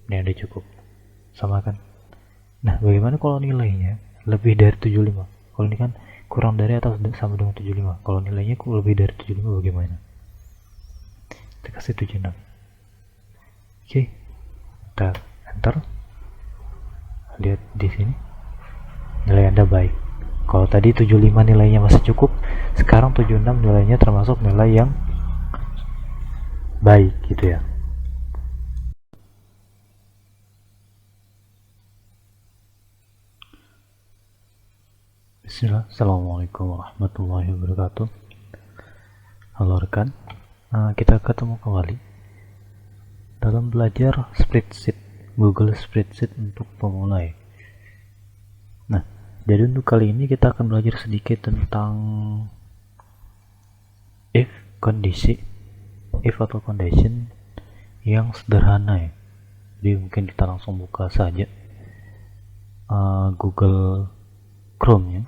Ini ada cukup. Sama kan? Nah, bagaimana kalau nilainya lebih dari 75? Kalau ini kan kurang dari atau sama dengan 75. Kalau nilainya lebih dari 75 bagaimana? Kita kasih 76. Oke, kita enter. Lihat di sini. Nilai Anda baik. Kalau tadi 75 nilainya masih cukup, sekarang 76 nilainya termasuk nilai yang baik gitu ya. Bismillah. Assalamualaikum warahmatullahi wabarakatuh. Halo rekan, kita ketemu kembali dalam belajar spreadsheet, Google Spreadsheet untuk pemula. Nah, jadi untuk kali ini kita akan belajar sedikit tentang if atau condition yang sederhana ya. Jadi mungkin kita langsung buka saja Google Chrome ya.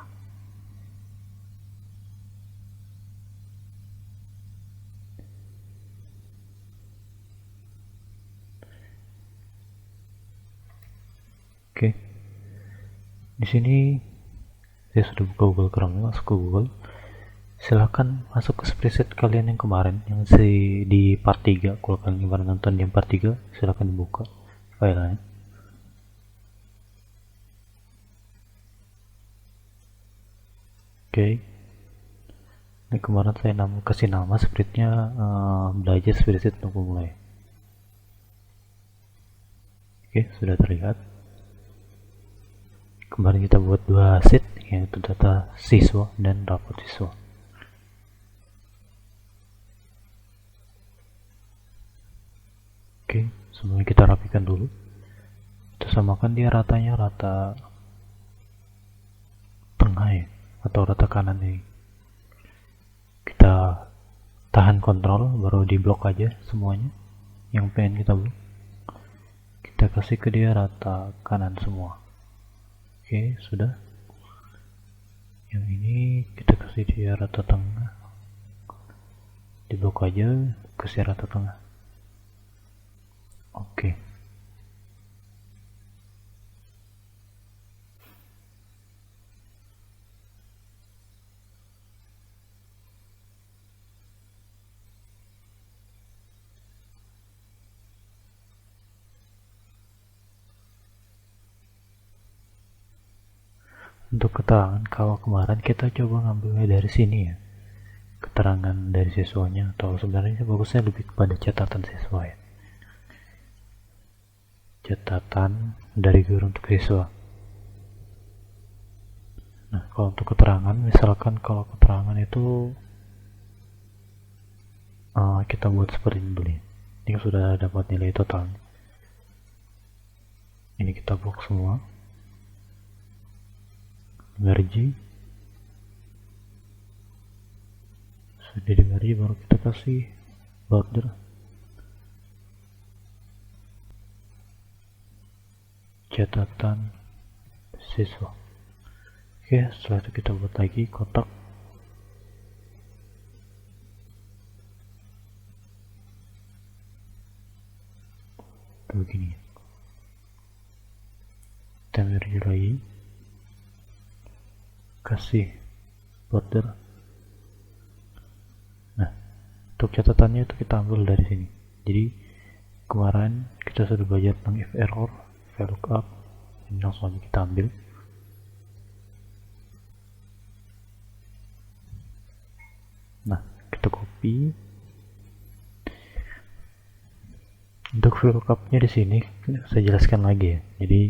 Oke. Di sini saya sudah buka Google Chrome, masuk ke Google. Silahkan masuk ke spreadsheet kalian yang kemarin, yang di part 3. Kalau kalian kemarin nonton di part 3, silahkan dibuka filenya. Oke. Ini kemarin saya kasih nama spreadnya belajar spreadsheet untuk memulai. Oke, sudah terlihat. Kemarin kita buat 2 sheet, yaitu data siswa dan rapot siswa. Oke, semuanya kita rapikan dulu. Kita samakan dia ratanya rata tengah ya, atau rata kanan ini. Kita tahan kontrol, baru di blok aja semuanya yang pengen kita blok. Kita kasih ke dia rata kanan semua. Oke, sudah. Yang ini kita kasih dia rata tengah, di blok aja, kasih rata tengah. Oke. Untuk keterangan, kalau kemarin kita coba ngambilnya dari sini ya, keterangan dari siswanya, atau sebenarnya bagusnya lebih kepada catatan siswa ya, catatan dari guru untuk siswa. Nah, kalau untuk keterangan, misalkan kalau keterangan itu kita buat seperti ini dulu ya. Ini sudah dapat nilai total. Ini kita blok semua. Merge. Sudah di merge, baru kita kasih border. Catatan siswa. Oke, setelah itu kita buat lagi kotak. Begini. Kita merge lagi. Kasih border. Nah, untuk catatannya itu kita ambil dari sini. Jadi kemarin kita sudah belajar tentang if error, VLOOKUP. Ini langsung aja kita ambil. Nah, kita copy. Untuk VLOOKUP-nya di sini saya jelaskan lagi ya. Jadi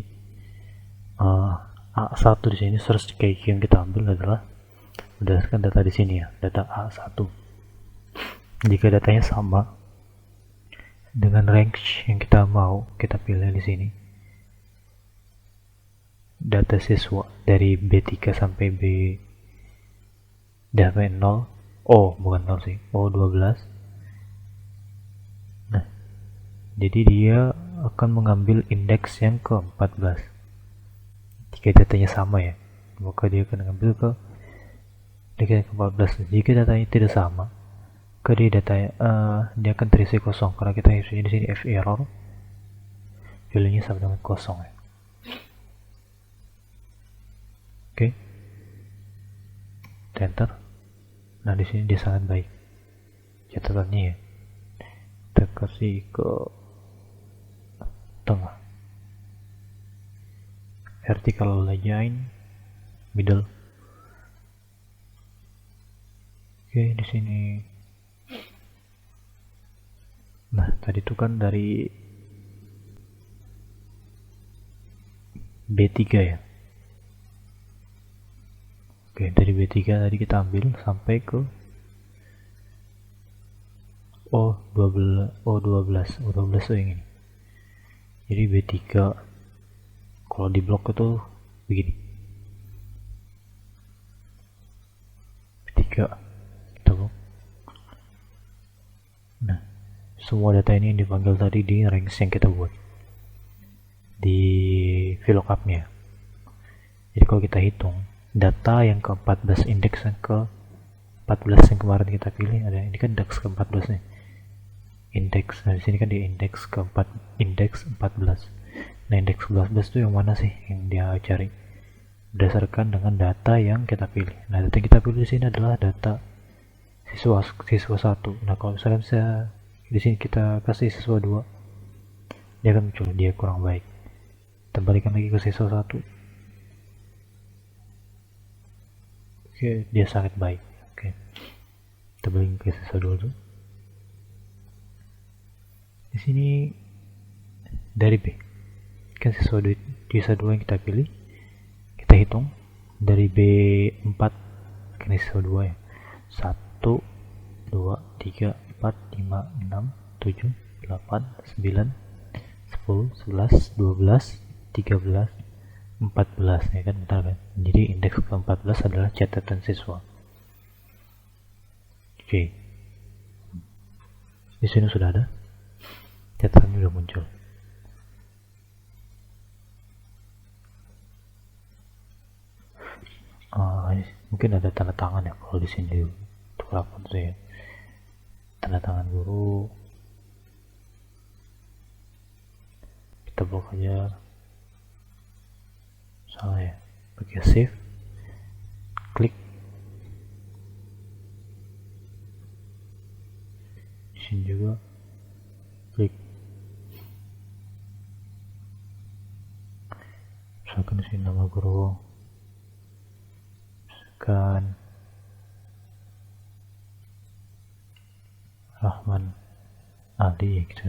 A1 di sini source key yang kita ambil adalah berdasarkan data di sini ya, data A1. Jika datanya sama dengan range yang kita mau, kita pilih di sini. Data siswa dari B3 sampai B sampai 0. Oh, bukan 0 sih. Oh, 12. Nah, jadi dia akan mengambil indeks yang ke-14. Jika datanya sama ya, maka dia akan mengambil ke indeks yang ke-14. Jika datanya tidak sama, dia akan terisi kosong karena kita isi di sini F error. value-nya sama dengan kosong ya. Oke, enter. Nah di sini dia sangat baik catatannya ya. Kita kasih ke tengah, vertical align, middle. Oke, di sini. Nah, tadi itu kan dari B3 ya. Oke, dari B3 tadi kita ambil sampai ke O12 tuh yang ini. Jadi B3 kalau di blok itu begini. B3 kita blok. Nah, semua data ini yang dipanggil tadi di range yang kita buat di VLOOKUP-nya. Jadi kalau kita hitung data yang ke-14, indeks yang ke-14 yang kemarin kita pilih, ada ini kan indeks ke-14 nih. Indeks, nah di sini kan di indeks ke-4, indeks 14. Nah, indeks 14 itu yang mana sih yang dia cari? Berdasarkan dengan data yang kita pilih. Nah, data yang kita pilih di sini adalah data siswa 1. Nah, kalau misalkan saya di sini kita kasih siswa 2, dia akan muncul dia kurang baik. Kita balikan lagi ke siswa 1. Oke, dia sangat baik. Oke, kita balikin ke siswa 2 dulu. Di sini dari B kan siswa 2 yang kita pilih, kita hitung dari B4 kan siswa 2 ya, 1 2 3 4 5 6 7 8 9 10 11 12 13 14 ya kan, benar kan? Jadi indeks ke-14 adalah catatan siswa. Oke, di sini sudah ada catatannya, udah muncul. Mungkin ada tanda tangan ya kalau di sini untuk rapor tuh ya, tanda tangan guru. Kita blok aja, salah ya, pakai save, klik. Di sini juga klik. Misalkan di sini nama guru, misalkan Rahman Ali gitu.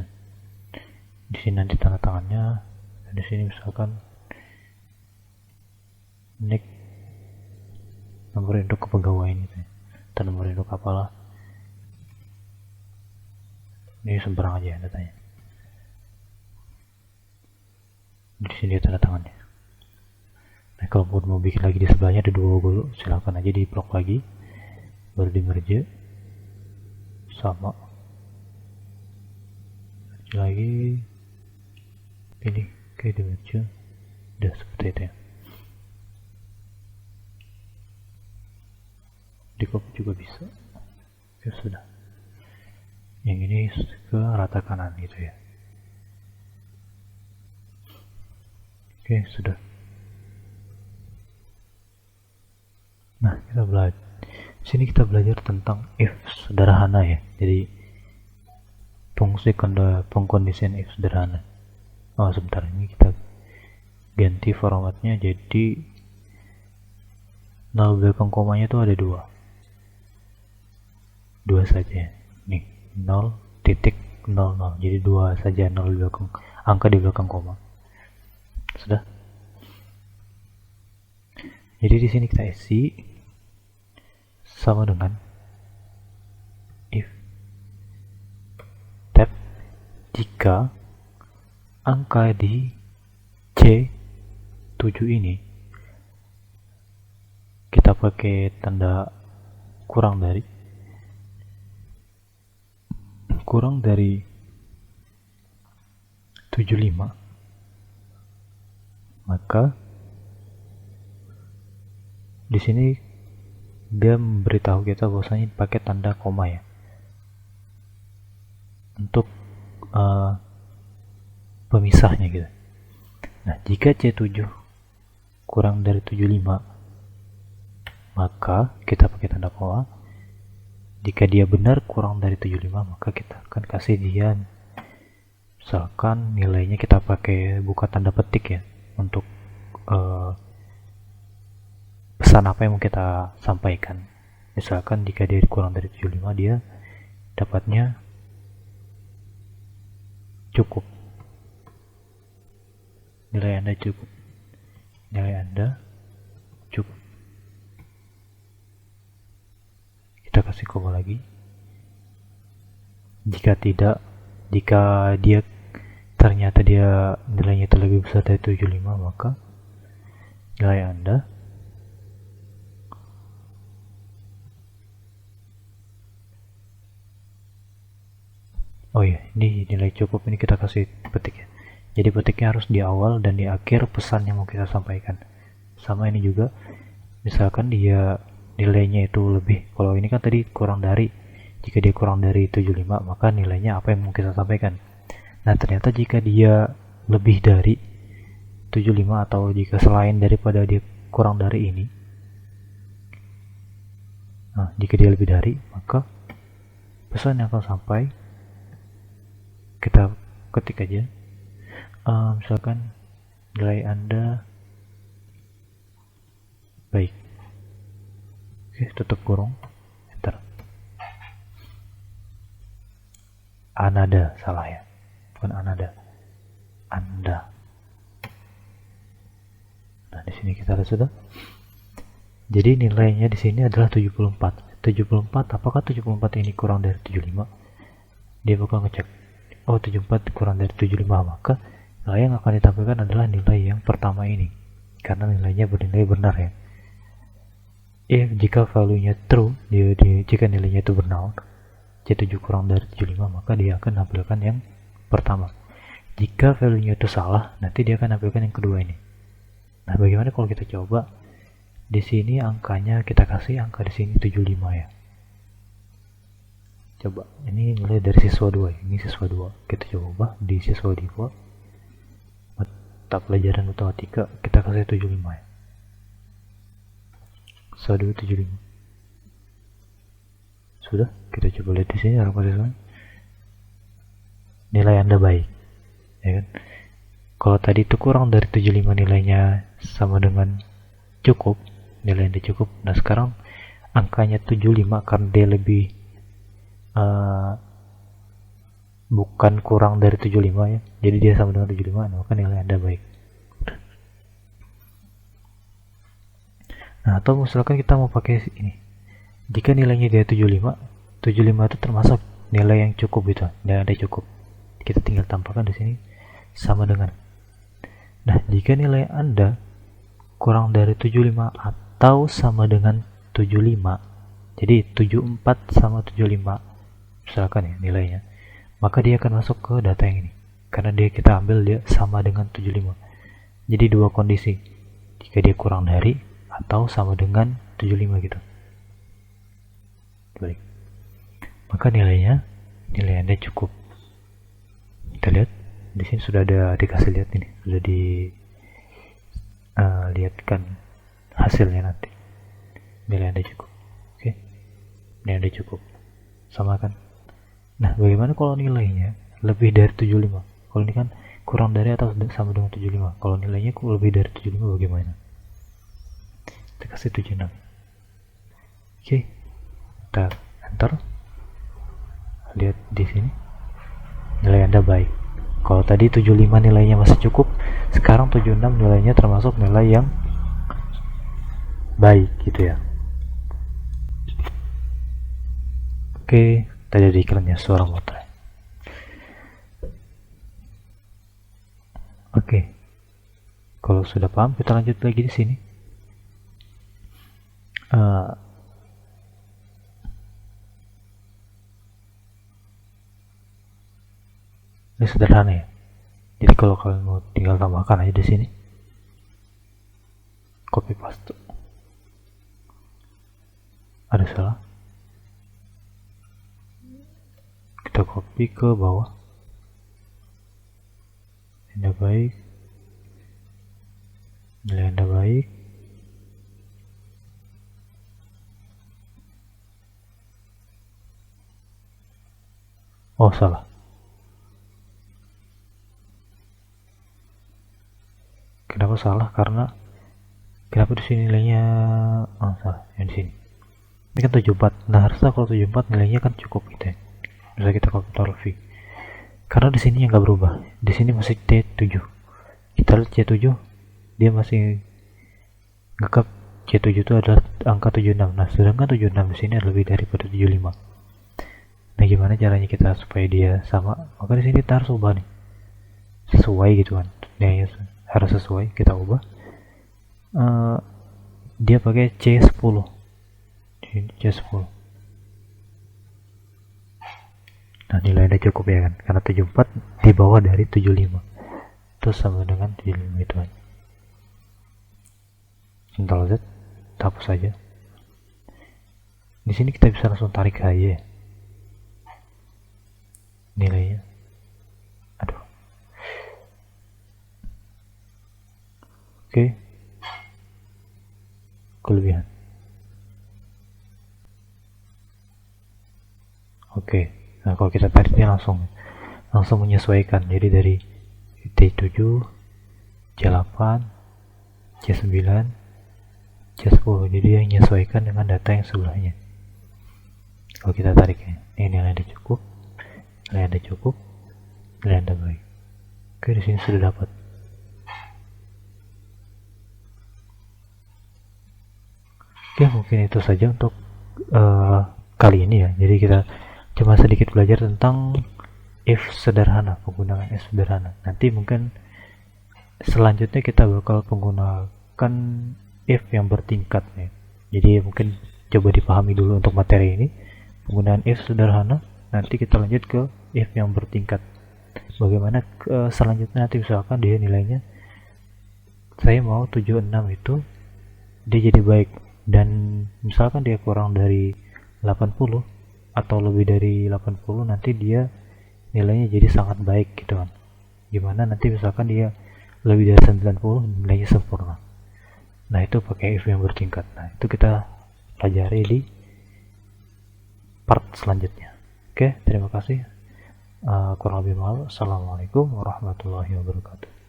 Di sini nanti tanda tangannya. Di sini misalkan nik nomor induk kepegawaian gitu ya, atau nomor induk apalah. Ini sembarang aja datanya. Di sini tanda tangannya. Nah, kalau mau bikin lagi di sebelahnya ada 2 guru, silahkan aja di blok lagi, baru di merge sama lagi, pilih ke di merge, udah seperti itu ya. Di copy juga bisa. Ya sudah, yang ini ke rata kanan gitu ya. Oke, sudah. Nah, kita belajar. Sini kita belajar tentang if sederhana ya. Jadi fungsi pengkondisian if sederhana. Oh, sebentar, ini kita ganti formatnya jadi 0 belakang komanya itu ada 2 saja. Nih, 0.00. Jadi 2 saja, 0 belakang angka di belakang koma. Sudah. Jadi di sini kita isi sama dengan if tab jika angka di C7 ini kita pakai tanda kurang dari 75, maka di sini dia memberitahu kita bahwasanya pakai tanda koma ya, untuk pemisahnya gitu. Nah, jika C7 kurang dari 75, maka kita pakai tanda koma. Jika dia benar kurang dari 75, maka kita akan kasih dia, misalkan nilainya kita pakai buka tanda petik ya, untuk pesan apa yang mau kita sampaikan. Misalkan jika dia kurang dari 75, dia dapatnya cukup. Nilai Anda cukup. Nilai Anda cukup. Kita kasih koma lagi. Jika tidak, jika dia ternyata dia nilainya itu lebih besar dari 75, maka nilai Anda ini nilai cukup, ini kita kasih petik ya. Jadi petiknya harus di awal dan di akhir pesan yang mau kita sampaikan. Sama ini juga, misalkan dia nilainya itu lebih, kalau ini kan tadi kurang dari, jika dia kurang dari 75, maka nilainya apa yang mau kita sampaikan. Nah, ternyata jika dia lebih dari 75 atau jika selain daripada dia kurang dari ini, nah jika dia lebih dari, maka pesan yang akan sampai kita ketik aja, misalkan nilai Anda baik. Oke, tutup kurung, enter. Anada, salah ya, bukan anada, Anda. Nah, di sini kita lihat sudah. Jadi nilainya di sini adalah 74. 74, apakah 74 ini kurang dari 75? Dia bakal ngecek, 74 kurang dari 75, maka nilai yang akan ditampilkan adalah nilai yang pertama ini, karena nilainya bernilai benar ya. Jika value-nya true, jika nilainya itu benar, C7 kurang dari 75, maka dia akan menampilkan yang pertama. Jika value-nya itu salah, nanti dia akan menampilkan yang kedua ini. Nah, bagaimana kalau kita coba di sini angkanya kita kasih angka di sini 75 ya. Coba, ini mulai dari siswa 2 ya. Ini siswa 2. Kita coba di siswa 2 mata pelajaran matematika kita kasih 75 ya. Siswa 2 75. Sudah, kita coba lihat di sini harapan siswa. Nilai Anda baik. Ya kan? Kalau tadi itu kurang dari 75, nilainya sama dengan cukup, nilai Anda cukup. Nah, sekarang angkanya 75 karena dia lebih bukan kurang dari 75 ya, jadi dia sama dengan 75, maka nilai Anda baik. Nah, atau misalkan kita mau pakai ini, jika nilainya dia 75 itu termasuk nilai yang cukup gitu, nilai Anda cukup, kita tinggal tambahkan di sini sama dengan. Nah, jika nilai Anda kurang dari 75 atau sama dengan 75, jadi 74 sama 75 misalkan ya nilainya, maka dia akan masuk ke data yang ini, karena kita ambil dia sama dengan 75. Jadi dua kondisi, jika dia kurang dari atau sama dengan 75 gitu, balik, maka nilai Anda cukup. Kita lihat di sini sudah ada dikasih lihat ini, sudah lihatkan hasilnya nanti. Nilai Anda cukup. Oke, nilai Anda cukup, sama kan. Nah, bagaimana kalau nilainya lebih dari 75? Kalau ini kan kurang dari atau sama dengan 75. Kalau nilainya lebih dari 75 bagaimana? Kita kasih 76. Oke, kita enter. Lihat di sini. Nilai Anda baik. Kalau tadi 75 nilainya masih cukup, sekarang 76 nilainya termasuk nilai yang baik gitu ya. Oke, tadi ada iklannya suara motor. Oke, kalau sudah paham kita lanjut lagi di sini. Ini sederhana ya. Jadi kalau kalian mau tinggal tambahkan aja di sini, copy paste. Ada salah? Kita copy ke bawah. Anda baik, nilai Anda baik. Oh, salah. Kenapa salah? Karena kenapa di sini nilainya salah yang di sini. Ini kan 74. Nah, harusnya kalau 74 nilainya kan cukup gitu ya. Bisa kita Ctrl V. Karena di sini yang nggak berubah. Di sini masih C7. Kita lihat C7, dia masih ngekap C7 itu adalah angka 76. Nah, sedangkan 76 di sini lebih daripada 75. Nah, gimana caranya kita supaya dia sama? Maka di sini kita harus ubah nih. Sesuai gitu kan. Nilainya harus sesuai, kita ubah. Dia pakai C10. C10. Nah, nilai udah cukup ya kan, karena 74 di bawah dari 75, terus sama dengan 75 itu kan. Ctrl Z, hapus saja. Di sini kita bisa langsung tarik aja ya nilainya. Aduh. Oke. Kelebihan. Oke. Nah, kalau kita tariknya langsung menyesuaikan. Jadi dari T7, C8, C9, C10. Jadi yang menyesuaikan dengan data yang sebelahnya. Kalau kita tariknya, ini nilai Anda cukup, nilai Anda cukup, nilai Anda baik. Oke, di sini sudah dapat. Oke, mungkin itu saja untuk kali ini ya. Jadi kita cuma sedikit belajar tentang if sederhana, penggunaan if sederhana. Nanti mungkin selanjutnya kita bakal menggunakan if yang bertingkat ya. Jadi mungkin coba dipahami dulu untuk materi ini, penggunaan if sederhana. Nanti kita lanjut ke if yang bertingkat. Bagaimana selanjutnya, nanti misalkan dia nilainya saya mau 76 itu dia jadi baik, dan misalkan dia kurang dari 80 atau lebih dari 80, nanti dia nilainya jadi sangat baik gitu kan. Gimana nanti misalkan dia lebih dari 90, nilainya sempurna. Nah, itu pakai if yang bertingkat. Nah, itu kita pelajari di part selanjutnya. Oke, terima kasih. Kurang lebih malu. Assalamualaikum warahmatullahi wabarakatuh.